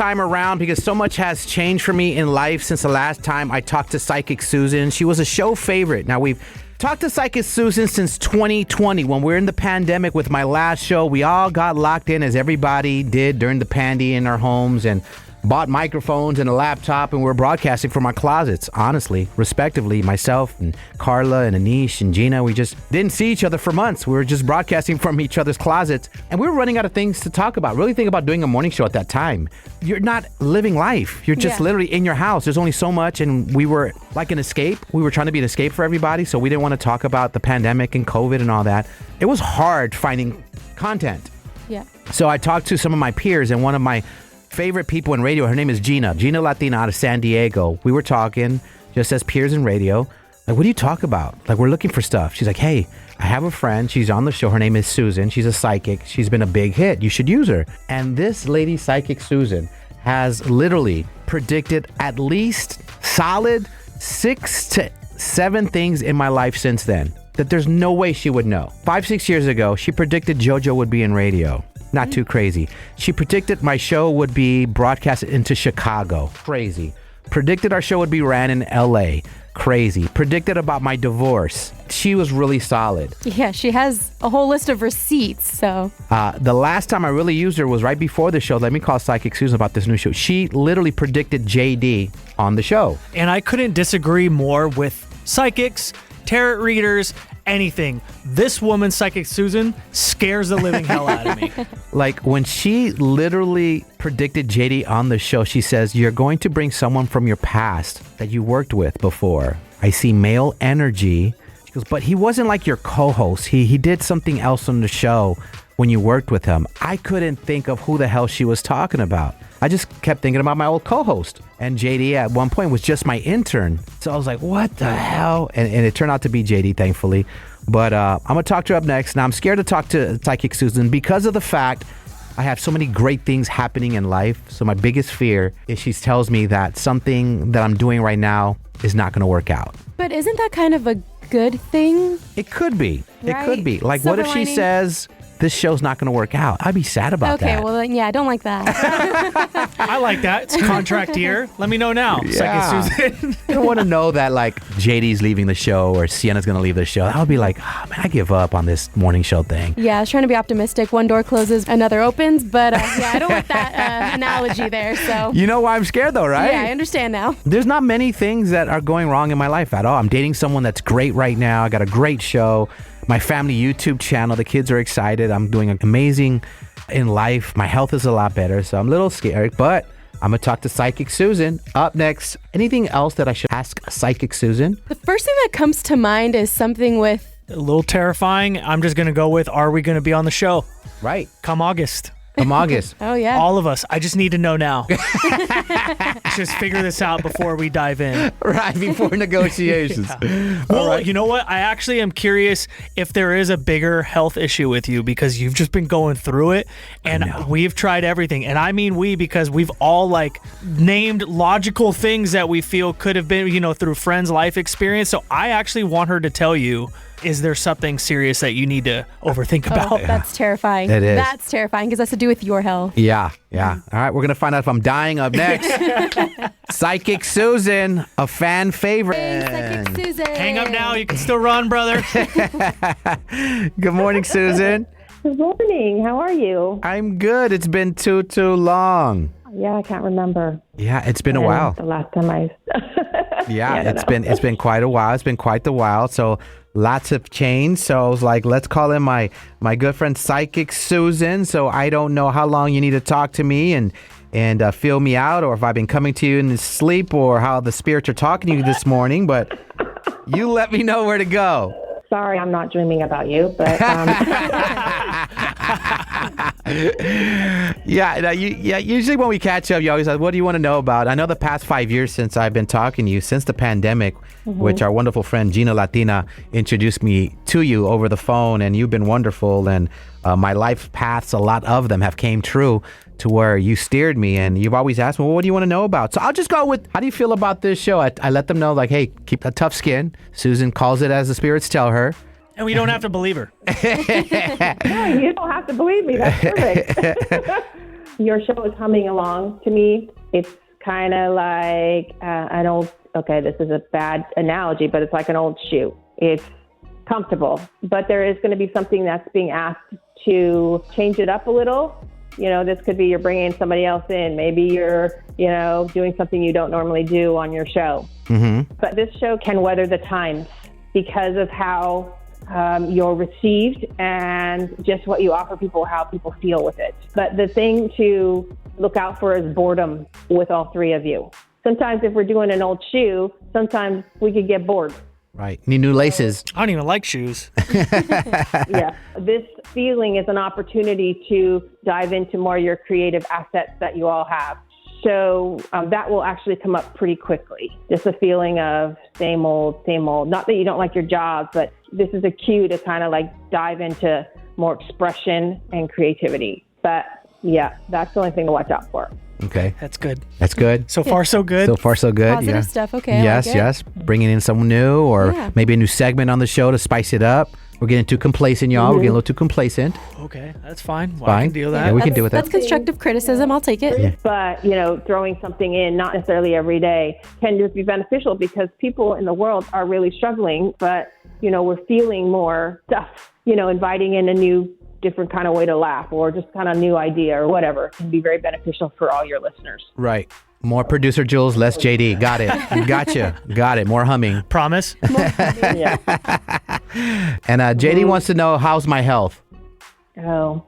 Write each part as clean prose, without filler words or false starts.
time around because so much has changed for me in life since the last time I talked to Psychic Susan. She was a show favorite. Now, we've talked to Psychic Susan since 2020 when we were in the pandemic with my last show. We all got locked in as everybody did during the pandy in our homes and bought microphones and a laptop, and we were broadcasting from our closets, honestly, respectively. Myself and Carla and Anish and Gina, we just didn't see each other for months. We were just broadcasting from each other's closets, and we were running out of things to talk about. Really think about doing a morning show at that time. You're not living life. You're just literally in your house. There's only so much, and we were like an escape. We were trying to be an escape for everybody, so we didn't want to talk about the pandemic and COVID and all that. It was hard finding content. Yeah. So I talked to some of my peers, and one of my favorite people in radio, her name is Gina Latina out of San Diego. We were talking just as peers in radio. Like, what do you talk about? Like, we're looking for stuff. She's like, hey, I have a friend. She's on the show. Her name is Susan. She's a psychic. She's been a big hit. You should use her. And this lady, Psychic Susan, has literally predicted at least solid 6 to 7 things in my life since then that there's no way she would know. 5-6 years ago, she predicted JoJo would be in radio. Not too crazy. She predicted my show would be broadcasted into Chicago. Crazy. Predicted our show would be ran in LA. Crazy. Predicted about my divorce. She was really solid. Yeah, she has a whole list of receipts, so. The last time I really used her was right before the show. Let me call Psychic Susan about this new show. She literally predicted JD on the show. And I couldn't disagree more with psychics, tarot readers, anything. This woman, Psychic Susan, scares the living hell out of me. Like, when she literally predicted JD on the show, she says, you're going to bring someone from your past that you worked with before. I see male energy. She goes, but he wasn't like your co-host. He did something else on the show when you worked with him. I couldn't think of who the hell she was talking about. I just kept thinking about my old co-host. And JD at one point was just my intern. So I was like, what the hell? And it turned out to be JD, thankfully. But I'm going to talk to her up next. Now, I'm scared to talk to Psychic Susan because of the fact I have so many great things happening in life. So my biggest fear is she tells me that something that I'm doing right now is not going to work out. But isn't that kind of a good thing? It could be. Right? It could be. Like, Silver what if she lining. says this show's not going to work out? I'd be sad about that. Okay, well, then, yeah, I don't like that. I like that. It's contract year. Let me know now, Yeah. Psychic Susan. I don't want to know that, like, JD's leaving the show or Sienna's going to leave the show. I would be like, oh, man, I give up on this morning show thing. Yeah, I was trying to be optimistic. One door closes, another opens. But yeah, I don't like that analogy there. So You know why I'm scared, though, right? yeah, I understand now. There's not many things that are going wrong in my life at all. I'm dating someone that's great right now. I got a great show. My family YouTube channel, the kids are excited. I'm doing amazing in life. My health is a lot better, so I'm a little scared, but I'm going to talk to Psychic Susan. Up next, anything else that I should ask Psychic Susan? The first thing that comes to mind is something with, A little terrifying. I'm just going to go with, are we going to be on the show Right. come August? From August. oh yeah. All of us. I just need to know now. Let's just figure this out before we dive in. Right, before negotiations. Well, you know what? I actually am curious if there is a bigger health issue with you because you've just been going through it and we've tried everything. And I mean we because we've all like named logical things that we feel could have been, through friends' life experience. So I actually want her to tell you, is there something serious that you need to overthink about? Oh, that's terrifying. It is. That's terrifying because that's to do with your health. Yeah. All right, we're going to find out if I'm dying up next. Psychic Susan, a fan favorite. Hey, Psychic Susan. Hang up now. You can still run, brother. Good morning, Susan. Good morning. How are you? I'm good. It's been too long. Yeah, I can't remember. Yeah, it's been a while. The last time I. Yeah, it's been quite a while. It's been quite the while. So lots have changed. So I was like, let's call in my good friend Psychic Susan. So I don't know how long you need to talk to me and feel me out, or if I've been coming to you in sleep, or how the spirits are talking to you this morning. But you let me know where to go. Sorry, I'm not dreaming about you, but. Usually when we catch up, you always like, what do you want to know about? I know the past 5 years since I've been talking to you, since the pandemic, which our wonderful friend Gina Latina introduced me to you over the phone, and you've been wonderful, and my life paths, a lot of them have came true to where you steered me, and you've always asked me, well, what do you want to know about? So I'll just go with, how do you feel about this show? I let them know, like, hey, keep a tough skin. Susan calls it as the spirits tell her. And we don't have to believe her. No, you don't have to believe me. That's perfect. Your show is humming along to me. It's kind of like an old, okay, this is a bad analogy, but it's like an old shoe. It's comfortable, but there is going to be something that's being asked to change it up a little. This could be you're bringing somebody else in. Maybe you're, doing something you don't normally do on your show. Mm-hmm. But this show can weather the times because of how you're received and just what you offer people, how people feel with it. But the thing to look out for is boredom with all three of you. Sometimes if we're doing an old shoe, sometimes we could get bored. Right. Need new laces. I don't even like shoes. Yeah. This feeling is an opportunity to dive into more of your creative assets that you all have. So that will actually come up pretty quickly. Just a feeling of same old, same old. Not that you don't like your job, but this is a cue to kind of like dive into more expression and creativity. But yeah, that's the only thing to watch out for. Okay. That's good. That's good. So far, so good. So far, so good. Positive Yeah. stuff. Okay. Yes, I like it. yes. Bringing in someone new or Yeah. maybe a new segment on the show to spice it up. We're getting too complacent, y'all. We're getting a little too complacent. Okay, that's fine. Well, I Fine. can deal with that. Yeah, we can deal with That's that. constructive criticism. I'll take it. Yeah. But, throwing something in, not necessarily every day, can just be beneficial because people in the world are really struggling. But, we're feeling more stuff, inviting in a new, different kind of way to laugh or just kind of new idea or whatever can be very beneficial for all your listeners. Right. More producer Jules, less JD. Got it. Gotcha. Got it. More humming. Promise. Yeah. And JD wants to know, how's my health? Oh.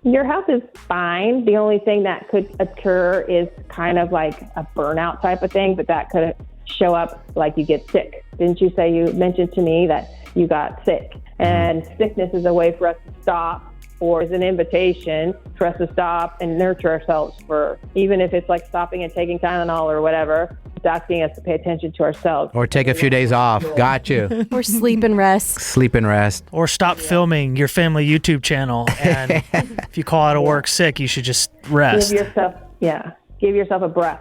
Your health is fine. The only thing that could occur is kind of like a burnout type of thing, but that could show up like you get sick. Didn't you say you mentioned to me that you got sick? And sickness is a way for us to stop, or is an invitation for us to stop and nurture ourselves for, even if it's like stopping and taking Tylenol or whatever, it's asking us to pay attention to ourselves. Or take a few days off. Got you. Or sleep and rest. Sleep and rest. Or stop filming your family YouTube channel. And if you call out of work sick, you should just rest. Give yourself a breath.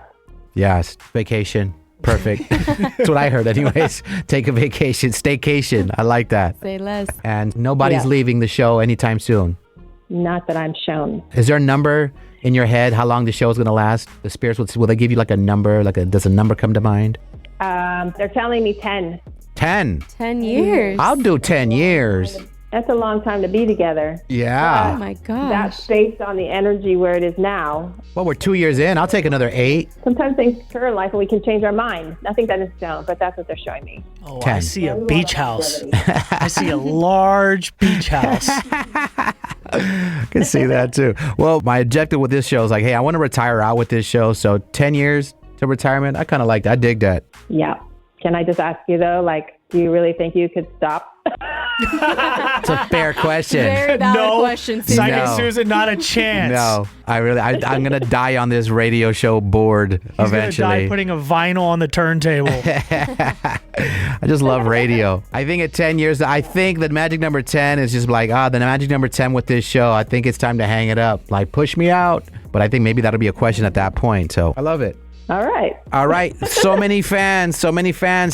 Yes. Vacation. Perfect. That's what I heard anyways. Take a vacation. Staycation. I like that. Say less. And nobody's Yeah. leaving the show anytime soon. Not that I'm shown. Is there a number in your head how long the show is going to last? The spirits, will they give you like a number? Does a number come to mind? They're telling me 10. 10. 10 years. I'll do 10 years. That's a long time to be together. Oh Yeah. my gosh. That's based on the energy where it is now. Well, we're 2 years in. I'll take another 8. Sometimes things occur in life and we can change our mind. Nothing that is stone, but that's what they're showing me. Oh, 10. I see a beach house. I see a large beach house. I can see that too. Well, my objective with this show is like, hey, I want to retire out with this show. So 10 years to retirement, I kind of like that. I dig that. Yeah. Can I just ask you though, do you really think you could stop? It's a fair question. Very valid No, question, Susan. Psychic No. Susan, not a chance. No, I'm going to die on this radio show board He's gonna eventually. die putting a vinyl on the turntable. I just love radio. I think at 10 years, I think the magic number 10 is just like, the magic number 10 with this show, I think it's time to hang it up. Like, push me out. But I think maybe that'll be a question at that point. So I love it. All right. All right. So many fans.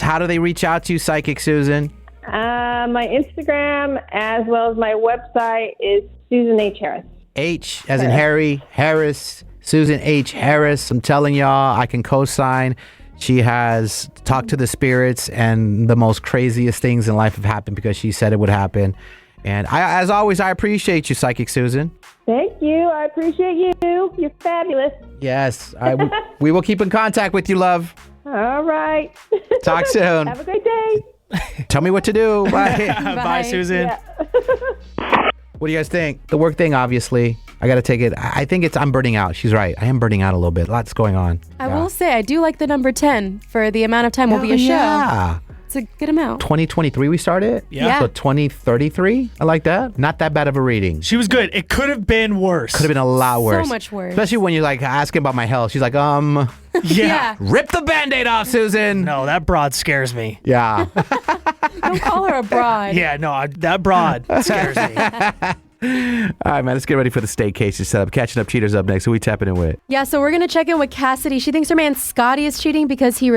How do they reach out to you, Psychic Susan? My Instagram as well as my website is Susan H. Harris. H as in Harry, Harris, Susan H. Harris. I'm telling y'all, I can co-sign. She has talked to the spirits and the most craziest things in life have happened because she said it would happen. And as always, I appreciate you, Psychic Susan. Thank you. I appreciate you. You're fabulous. Yes, we will keep in contact with you, love. All right. Talk soon. Have a great day. Tell me what to do. Bye. Bye, Susan. Yeah. What do you guys think? The work thing, obviously. I got to take it. I think I'm burning out. She's right. I am burning out a little bit. Lots going on. I will say, I do like the number 10 for the amount of time will be a show. Yeah. It's a good amount. 2023 we started? Yeah. So 2033? I like that. Not that bad of a reading. She was good. It could have been worse. Could have been a lot worse. So much worse. Especially when you're like asking about my health. She's like, Yeah. rip the Band-Aid off, Susan. No, that broad scares me. Yeah. Don't call her a broad. Yeah, no, that broad scares me. All right, man. Let's get ready for the Staycation setup. Catching Up Cheaters up next. Who we tapping in with? Yeah, so we're going to check in with Cassidy. She thinks her man Scotty is cheating because he